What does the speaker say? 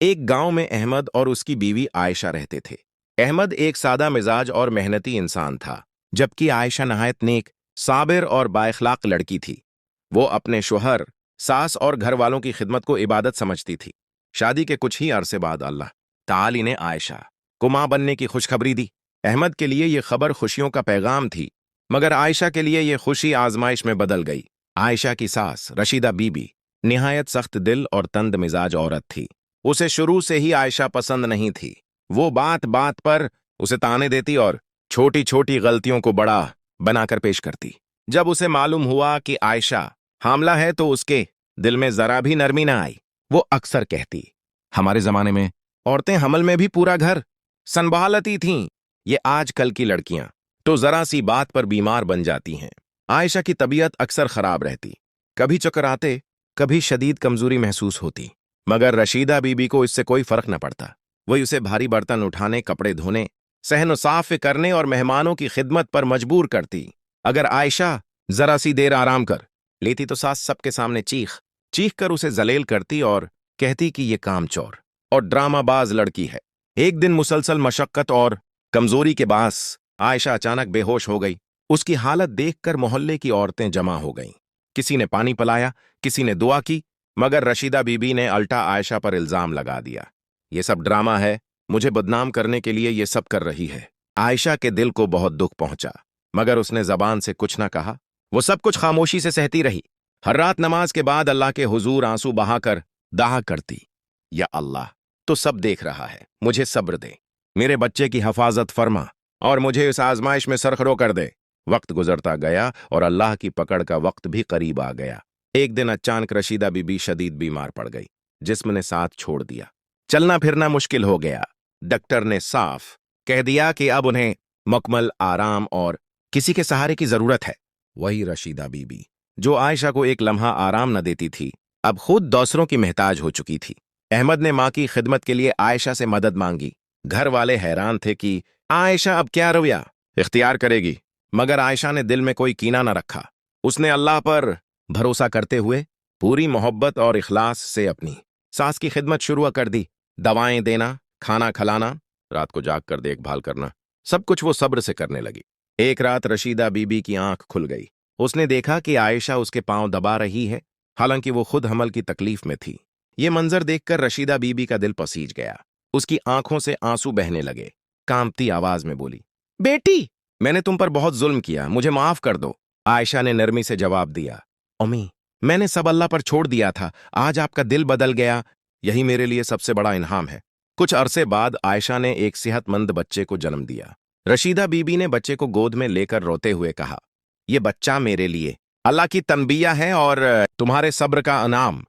ایک گاؤں میں احمد اور اس کی بیوی عائشہ رہتے تھے۔ احمد ایک سادہ مزاج اور محنتی انسان تھا، جبکہ عائشہ نہایت نیک، صابر اور بااخلاق لڑکی تھی۔ وہ اپنے شوہر، ساس اور گھر والوں کی خدمت کو عبادت سمجھتی تھی۔ شادی کے کچھ ہی عرصے بعد اللہ تعالی نے عائشہ کو ماں بننے کی خوشخبری دی۔ احمد کے لیے یہ خبر خوشیوں کا پیغام تھی، مگر عائشہ کے لیے یہ خوشی آزمائش میں بدل گئی۔ عائشہ کی ساس رشیدہ بی بی نہایت سخت دل اور تند مزاج عورت تھی۔ اسے شروع سے ہی عائشہ پسند نہیں تھی۔ وہ بات بات پر اسے طعنے دیتی اور چھوٹی چھوٹی غلطیوں کو بڑا بنا کر پیش کرتی۔ جب اسے معلوم ہوا کہ عائشہ حاملہ ہے تو اس کے دل میں ذرا بھی نرمی نہ آئی۔ وہ اکثر کہتی، ہمارے زمانے میں عورتیں حمل میں بھی پورا گھر سنبھالتی تھیں، یہ آج کل کی لڑکیاں تو ذرا سی بات پر بیمار بن جاتی ہیں۔ عائشہ کی طبیعت اکثر خراب رہتی، کبھی چکر آتے، کبھی شدید کمزوری محسوس ہوتی، مگر رشیدہ بی بی کو اس سے کوئی فرق نہ پڑتا۔ وہ اسے بھاری برتن اٹھانے، کپڑے دھونے، صحن و صاف کرنے اور مہمانوں کی خدمت پر مجبور کرتی۔ اگر عائشہ ذرا سی دیر آرام کر لیتی تو ساس سب کے سامنے چیخ کر اسے ذلیل کرتی اور کہتی کہ یہ کام چور اور ڈرامہ باز لڑکی ہے۔ ایک دن مسلسل مشقت اور کمزوری کے باعث عائشہ اچانک بے ہوش ہو گئی۔ اس کی حالت دیکھ کر محلے کی عورتیں جمع ہو گئیں۔ کسی نے پانی پلایا، کسی نے دعا کی، مگر رشیدہ بی بی نے الٹا عائشہ پر الزام لگا دیا۔ یہ سب ڈرامہ ہے، مجھے بدنام کرنے کے لیے یہ سب کر رہی ہے۔ عائشہ کے دل کو بہت دکھ پہنچا، مگر اس نے زبان سے کچھ نہ کہا۔ وہ سب کچھ خاموشی سے سہتی رہی۔ ہر رات نماز کے بعد اللہ کے حضور آنسو بہا کر دعا کرتی، یا اللہ تو سب دیکھ رہا ہے، مجھے صبر دے، میرے بچے کی حفاظت فرما اور مجھے اس آزمائش میں سرخرو کر دے۔ وقت گزرتا گیا اور اللہ کی پکڑ کا وقت بھی قریب آ گیا۔ ایک دن اچانک رشیدہ بی بی شدید بیمار پڑ گئی، جسم نے ساتھ چھوڑ دیا، چلنا پھرنا مشکل ہو گیا۔ ڈاکٹر نے صاف کہہ دیا کہ اب انہیں مکمل آرام اور کسی کے سہارے کی ضرورت ہے۔ وہی رشیدہ بی بی جو عائشہ کو ایک لمحہ آرام نہ دیتی تھی، اب خود دوسروں کی محتاج ہو چکی تھی۔ احمد نے ماں کی خدمت کے لیے عائشہ سے مدد مانگی۔ گھر والے حیران تھے کہ عائشہ اب کیا رویہ اختیار کرے گی، مگر عائشہ نے دل میں کوئی کینہ نہ رکھا۔ اس نے اللہ پر بھروسہ کرتے ہوئے پوری محبت اور اخلاص سے اپنی ساس کی خدمت شروع کر دی۔ دوائیں دینا، کھانا کھلانا، رات کو جاگ کر دیکھ بھال کرنا، سب کچھ وہ صبر سے کرنے لگی۔ ایک رات رشیدہ بی بی کی آنکھ کھل گئی۔ اس نے دیکھا کہ عائشہ اس کے پاؤں دبا رہی ہے، حالانکہ وہ خود حمل کی تکلیف میں تھی۔ یہ منظر دیکھ کر رشیدہ بی بی کا دل پسیج گیا۔ اس کی آنکھوں سے آنسو بہنے لگے، کانپتی آواز میں بولی، بیٹی، میں نے تم پر بہت ظلم کیا، مجھے معاف کر دو۔ عائشہ نے نرمی سے جواب دیا، امی، میں نے سب اللہ پر چھوڑ دیا تھا، آج آپ کا دل بدل گیا، یہی میرے لیے سب سے بڑا انعام ہے۔ کچھ عرصے بعد عائشہ نے ایک صحت مند بچے کو جنم دیا۔ رشیدہ بی بی نے بچے کو گود میں لے کر روتے ہوئے کہا، یہ بچہ میرے لیے اللہ کی تنبیہ ہے اور تمہارے صبر کا انعام۔